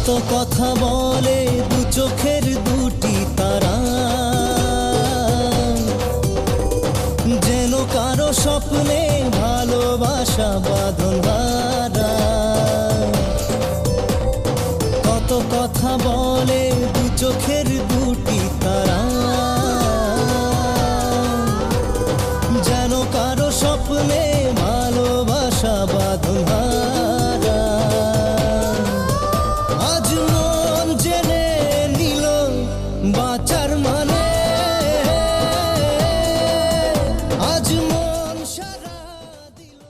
কত কথা বলে দু চোখের দুটি তারা, যেন কারো স্বপ্নে ভালোবাসা বাঁধন হারা। কত কথা বলে দু চোখের দুটি তারা, যেন কারো স্বপ্নে ভালোবাসা বাঁধন হারা। আজ মন জেনে নিল বাঁচার মানে, আজ মন সারা দিল।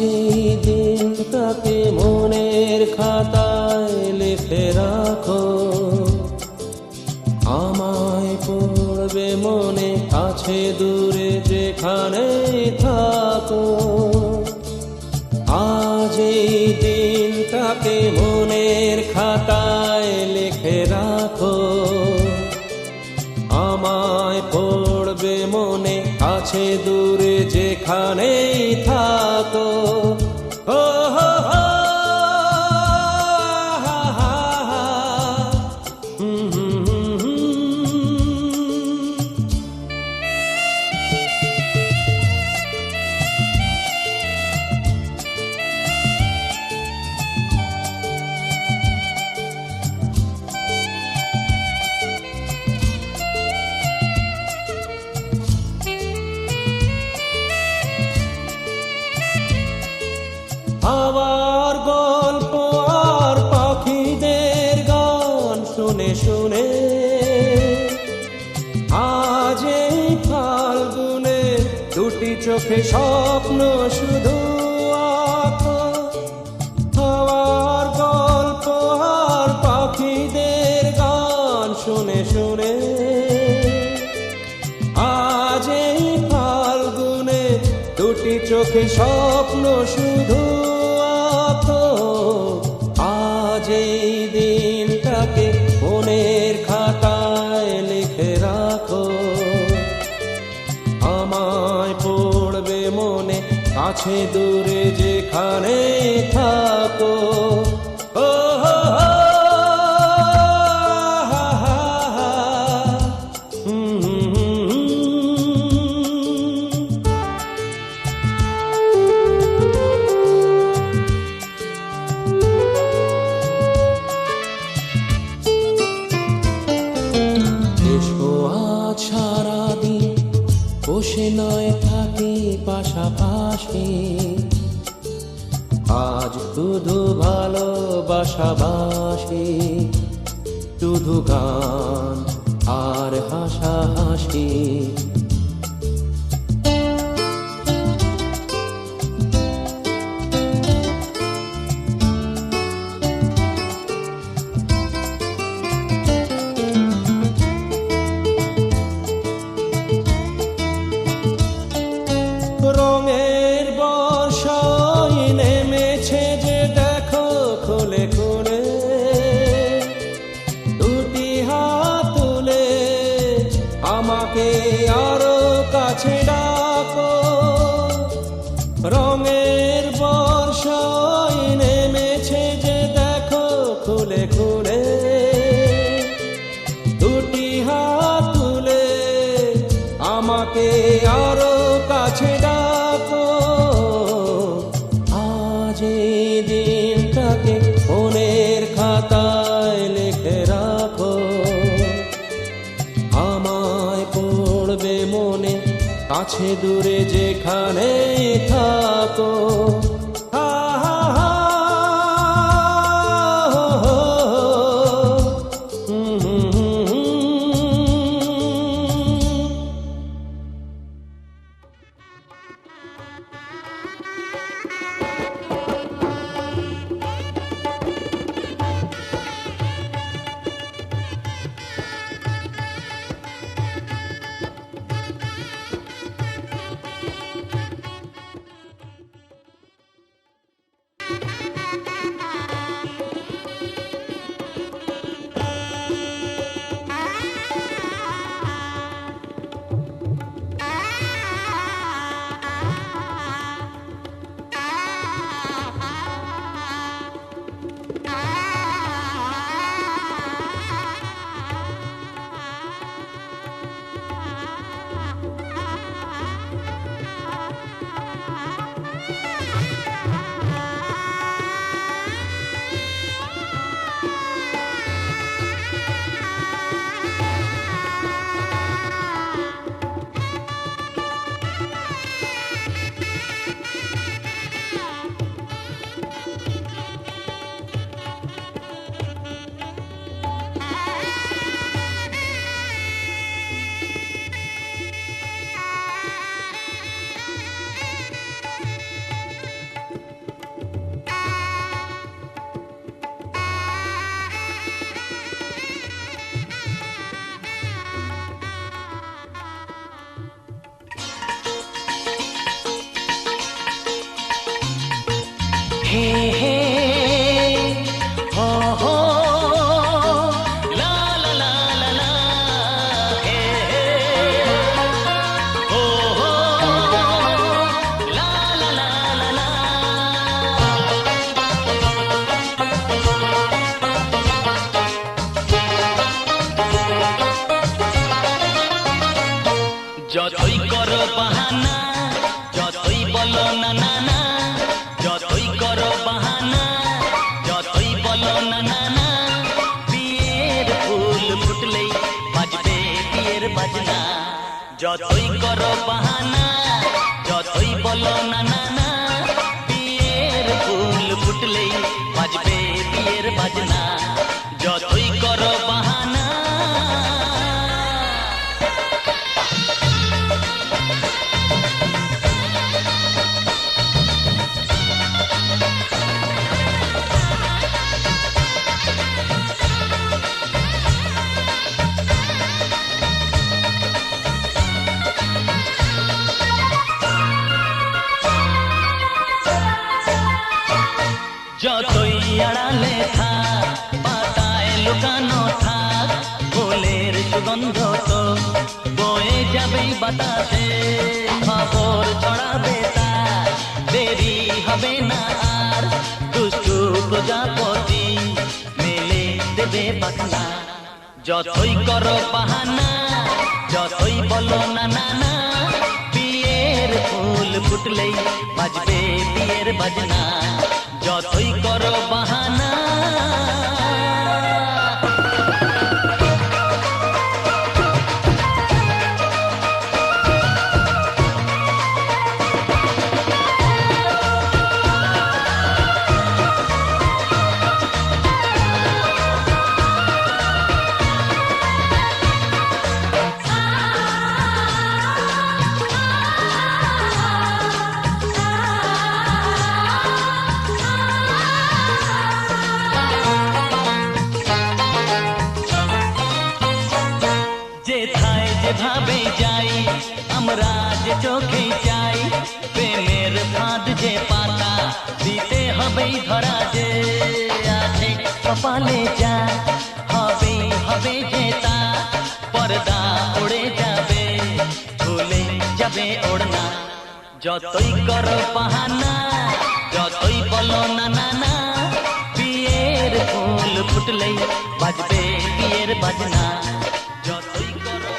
এই দিনটাকে মনের খাতায় লিখে রাখো, আমায় পড়বে মনে আছে দূরে যেখানে থাকো। আজ এই দিনটাকে মনের খাতায় লিখে রাখো, আমায় পড়বে মনে আছে দূরে যেখানেই থাকো। ও হো হো, হা হা হা, আবার গল্প আর পাখিদের গান শুনে শুনে আজ এই ফাল্গুনে দুটি চোখে স্বপ্ন শুধু আঁকো। আবার গল্প আর পাখিদের গান শুনে শুনে আজ এই ফাল্গুনে দুটি চোখে স্বপ্ন শুধু আঁকো। আজ এই দিনটাকে মনের খাতায় লিখে রাখো, আমায় পড়বে মনে কাছে দূরে যেখানে থাকো। ও হো হো, হা হা হা, সারাদিন বসে নয় থাকি পাশাপাশি, আজ শুধু ভালোবাসাবাসি, শুধু গান আর হাসাহাসি। রঙের বর্ষায় নেমেছে যে দেখো খুলে খুলে, দুটি হাত তুলে আমাকে আরো কাছে ডাকো। রঙের বর্ষায় নেমেছে যে দেখো খুলে খুলে, দুটি হাত তুলে আমাকে আরো কাছে দূরে যেখানে থাকো। হা হা হা, হো হো, হুম হুম হুম হুম। হে হে হো হো লা লা লা লা লা হে হে হো হো লা লা লা লা লা। যতই করো বাহানা, যতই বলো না না না, যতই করো বাহানা, যতই বলো না না না, বিয়ের ফুল ফুটলেই বাজবে বিয়ের বাজনা। যতই করো বাহানা, যতই বলো না না না, বিয়ের ফুল ফুটলেই বাজবে বিয়ের বাজনা। যতই করো বাহানা। যতই আড়ালে থাক, পাতায় লুকানো থাক, ফুলের সুগন্ধ তো বয়ে যাবেই বাতাসে। খবর ছড়াবে তার, দেরি হবে না আর, দুষ্টু প্রজাপতি মেলে দেবে পাখনা। যতই করো বাহানা, যতই বলো না না না, বিয়ের ফুল ফুটলেই বাজবে বিয়ের বাজনা। যতই করো বাহানা। যেথায় যেভাবে যাই আমরা যে চোখে চাই, প্রেমের ফাঁদ যে পাতা দিতে হবেই ধরা। যে আছে কপালে যা হবেই হবে যে তা, পর্দা উড়ে যাবে ভুলে যাবে ওড়না। যতই করো বাহানা, যতই বলো না না না, বিয়ের ফুল ফুটলেই বাজবে বিয়ের বাজনা। যতই করো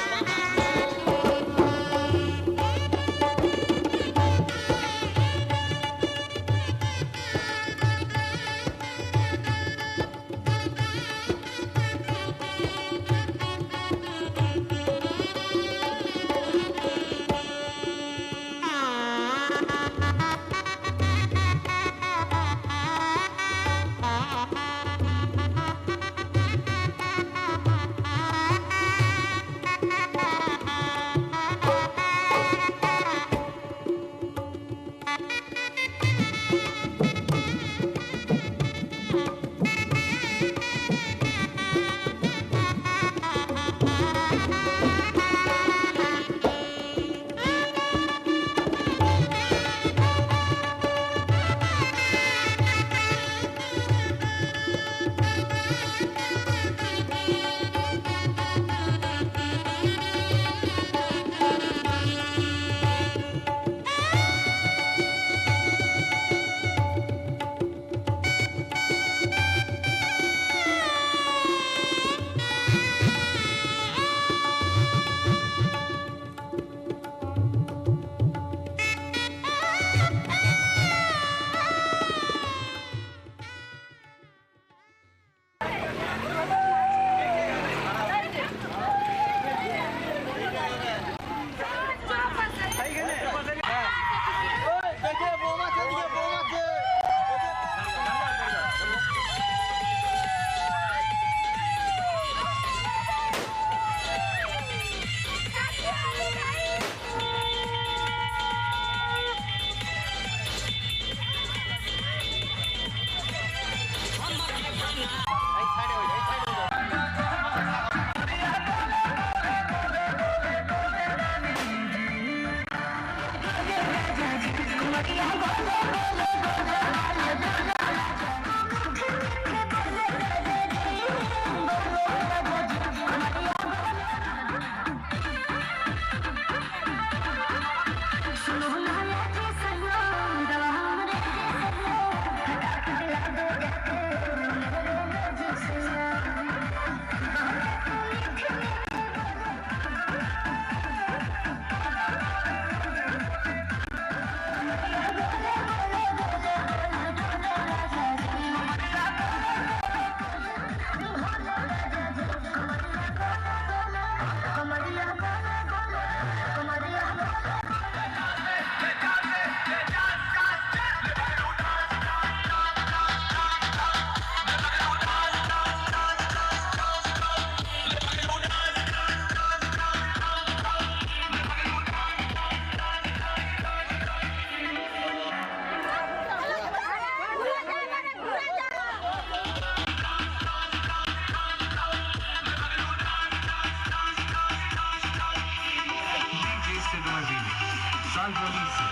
सालबोली से।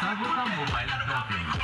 सागोता मोबाइल ब्रॉडबैंड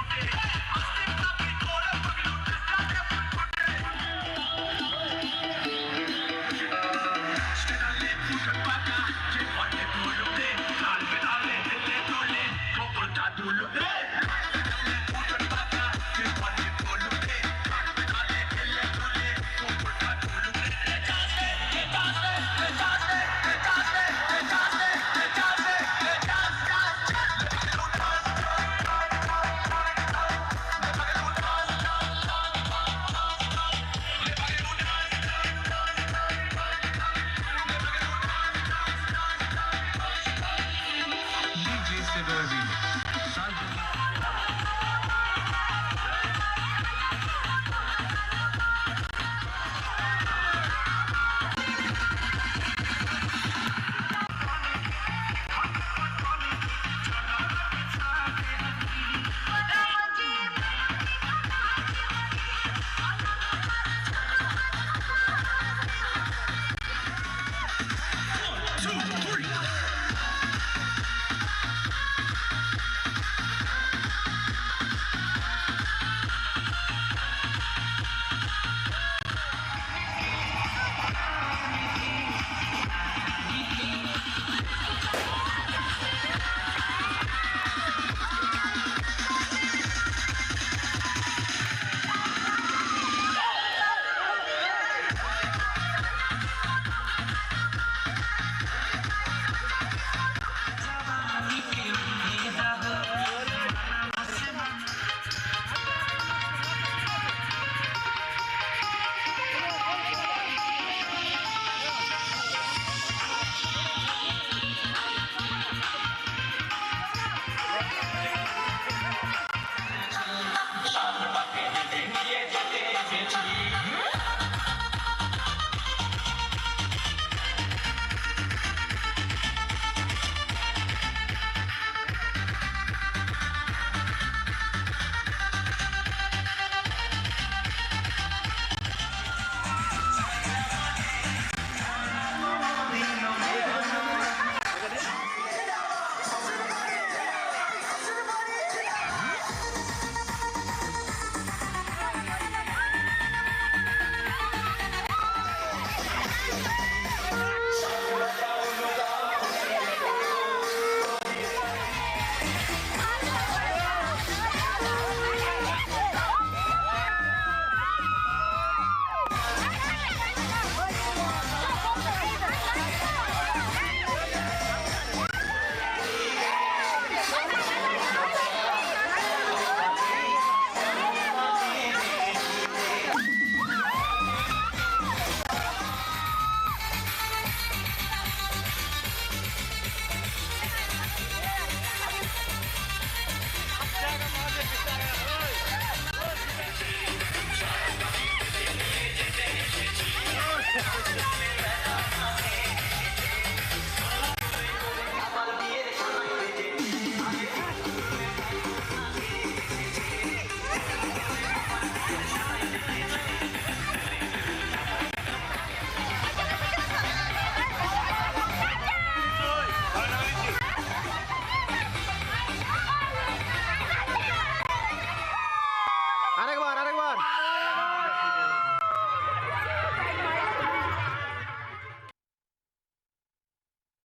Let's go.